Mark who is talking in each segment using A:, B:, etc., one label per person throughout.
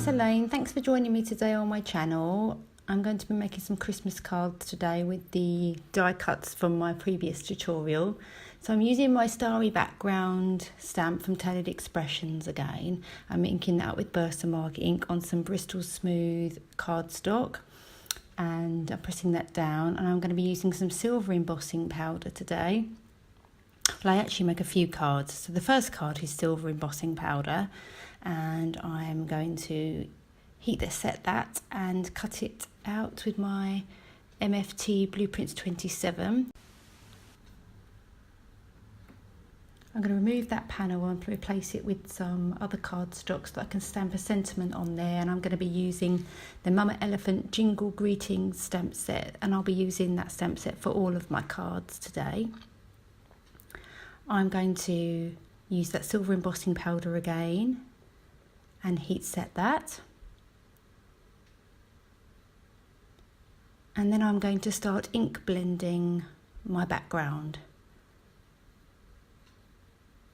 A: Elaine, thanks for joining me today on my channel. I'm going to be making some Christmas cards today with the die cuts from my previous tutorial. So I'm using my starry background stamp from Tailored Expressions again. I'm inking that with Versamark ink on some Bristol smooth cardstock, and I'm pressing that down, and I'm going to be using some silver embossing powder today. Well, I actually make a few cards. So the first card is silver embossing powder, and I'm going to set that and cut it out with my MFT Blueprint 27. I'm going to remove that panel and replace it with some other cardstock so that I can stamp a sentiment on there, and I'm going to be using the Mama Elephant Jingle Greetings stamp set, and I'll be using that stamp set for all of my cards today. I'm going to use that silver embossing powder again and heat set that. And then I'm going to start ink blending my background.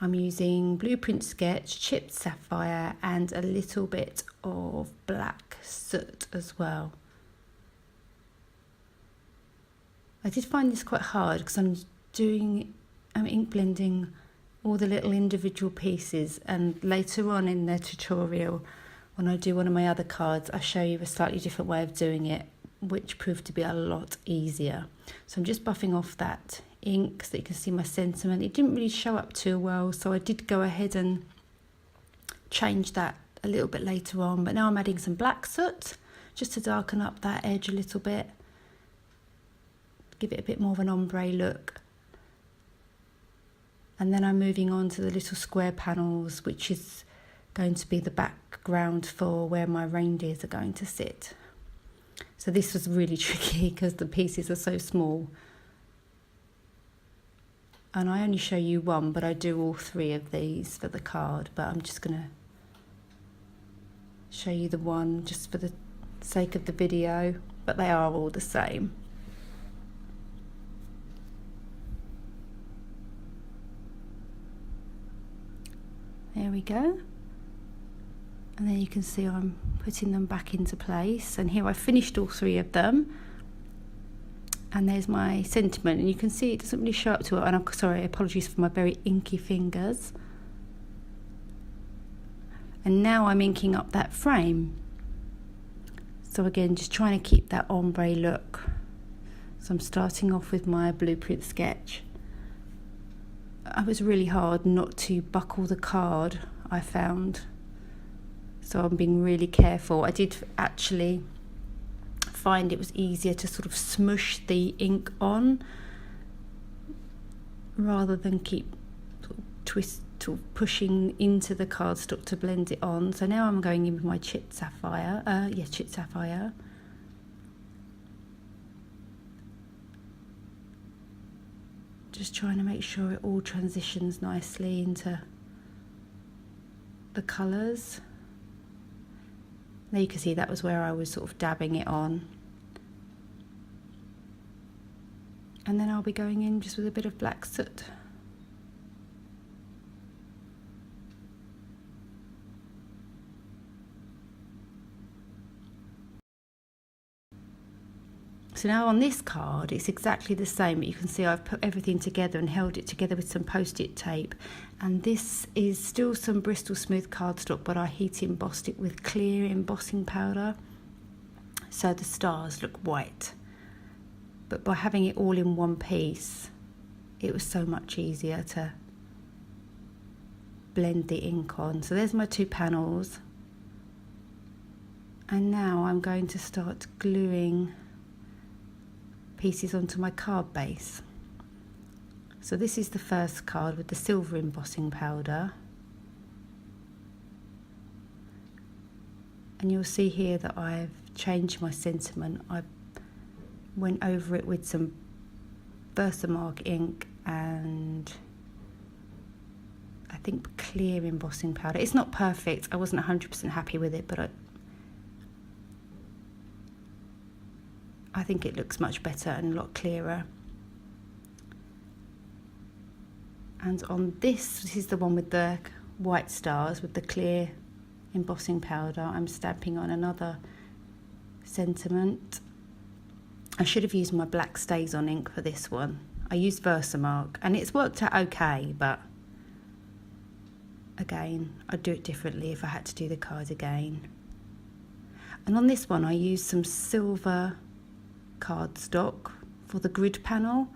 A: I'm using Blueprint Sketch, chipped sapphire, and a little bit of black soot as well. I did find this quite hard because I'm ink blending all the little individual pieces, and later on in the tutorial, when I do one of my other cards, I show you a slightly different way of doing it, which proved to be a lot easier. So I'm just buffing off that ink so that you can see my sentiment. It didn't really show up too well, so I did go ahead and change that a little bit later on, but now I'm adding some black soot just to darken up that edge a little bit, give it a bit more of an ombre look. And then I'm moving on to the little square panels, which is going to be the background for where my reindeers are going to sit. So this was really tricky because the pieces are so small. And I only show you one, but I do all three of these for the card. But I'm just going to show you the one just for the sake of the video, but they are all the same. There we go. And then you can see I'm putting them back into place. And here I finished all three of them. And there's my sentiment. And you can see it doesn't really show up to it. And I'm sorry, apologies for my very inky fingers. And now I'm inking up that frame. So again, just trying to keep that ombre look. So I'm starting off with my Blueprint Sketch. It was really hard not to buckle the card, I found. So I'm being really careful. I did actually find it was easier to sort of smush the ink on rather than keep pushing into the cardstock to blend it on. So now I'm going in with my chipped sapphire. Chipped sapphire. Just trying to make sure it all transitions nicely into the colours. There you can see that was where I was sort of dabbing it on. And then I'll be going in just with a bit of black soot. So now on this card, it's exactly the same, but you can see I've put everything together and held it together with some post-it tape. And this is still some Bristol smooth cardstock, but I heat embossed it with clear embossing powder. So the stars look white. But by having it all in one piece, it was so much easier to blend the ink on. So there's my two panels. And now I'm going to start gluing pieces onto my card base. So this is the first card with the silver embossing powder, and you'll see here that I've changed my sentiment. I went over it with some Versamark ink and I think clear embossing powder. It's not perfect, I wasn't 100% happy with it, but I think it looks much better and a lot clearer. And on this is the one with the white stars with the clear embossing powder, I'm stamping on another sentiment. I should have used my black StazOn ink for this one. I used Versamark and it's worked out okay, but again, I'd do it differently if I had to do the card again. And on this one I used some silver cardstock for the grid panel.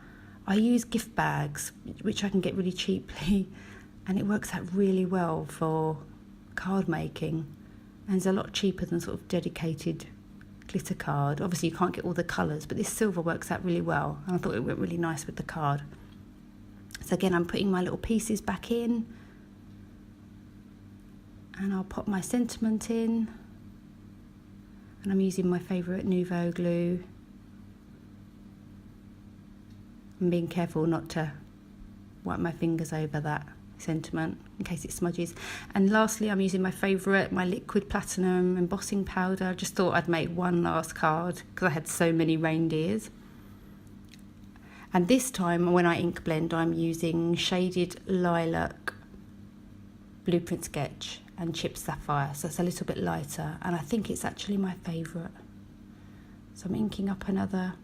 A: I use gift bags, which I can get really cheaply, and it works out really well for card making, and it's a lot cheaper than sort of dedicated glitter card. Obviously you can't get all the colours, but this silver works out really well, and I thought it went really nice with the card. So again, I'm putting my little pieces back in, and I'll pop my sentiment in, and I'm using my favourite Nuvo Glue. I'm being careful not to wipe my fingers over that sentiment in case it smudges. And lastly, I'm using my favourite, my liquid platinum embossing powder. I just thought I'd make one last card because I had so many reindeers. And this time when I ink blend, I'm using shaded Lilac Blueprint Sketch and chipped Sapphire, so it's a little bit lighter, and I think it's actually my favourite. So I'm inking up another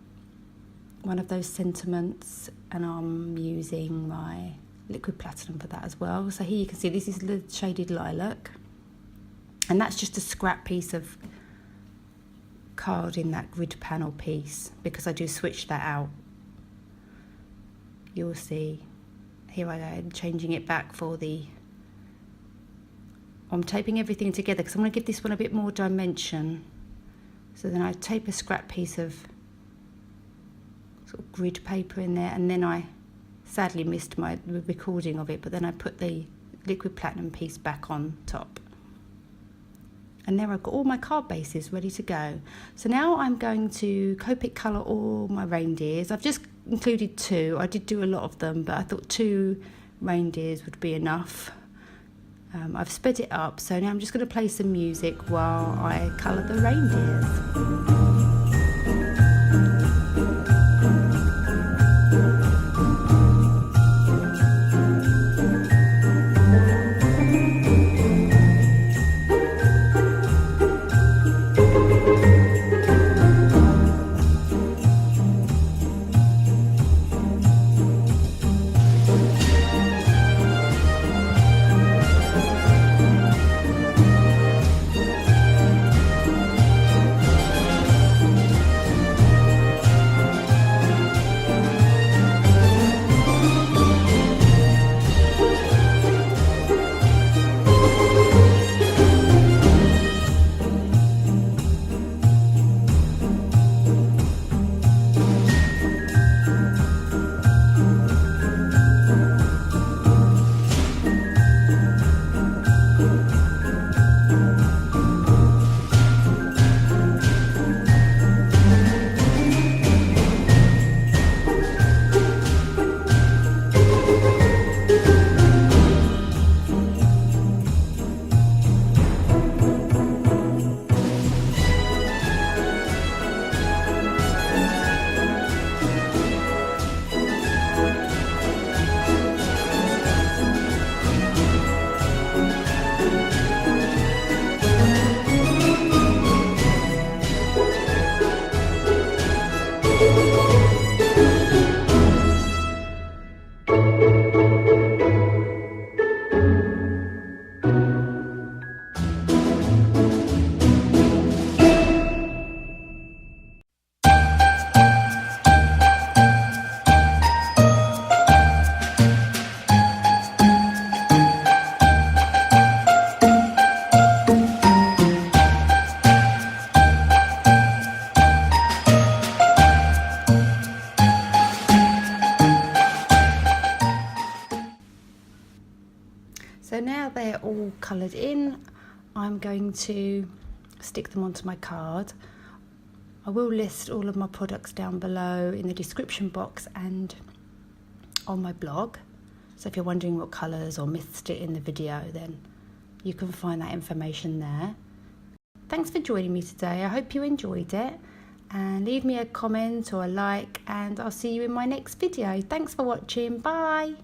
A: one of those sentiments, and I'm using my liquid platinum for that as well. So here you can see this is the shaded Lilac, and that's just a scrap piece of card in that grid panel piece, because I do switch that out. You'll see here I go, changing it back for the, I'm taping everything together because I'm going to give this one a bit more dimension. So then I tape a scrap piece of sort of grid paper in there, and then I sadly missed my recording of it, but then I put the liquid platinum piece back on top. And there I've got all my card bases ready to go. So now I'm going to Copic colour all my reindeers. I've just included 2. I did do a lot of them, but I thought 2 reindeers would be enough. I've sped it up, so now I'm just going to play some music while I colour the reindeers. So now they're all coloured in, I'm going to stick them onto my card. I will list all of my products down below in the description box and on my blog. So if you're wondering what colours or missed it in the video, then you can find that information there. Thanks for joining me today. I hope you enjoyed it, and leave me a comment or a like, and I'll see you in my next video. Thanks for watching. Bye.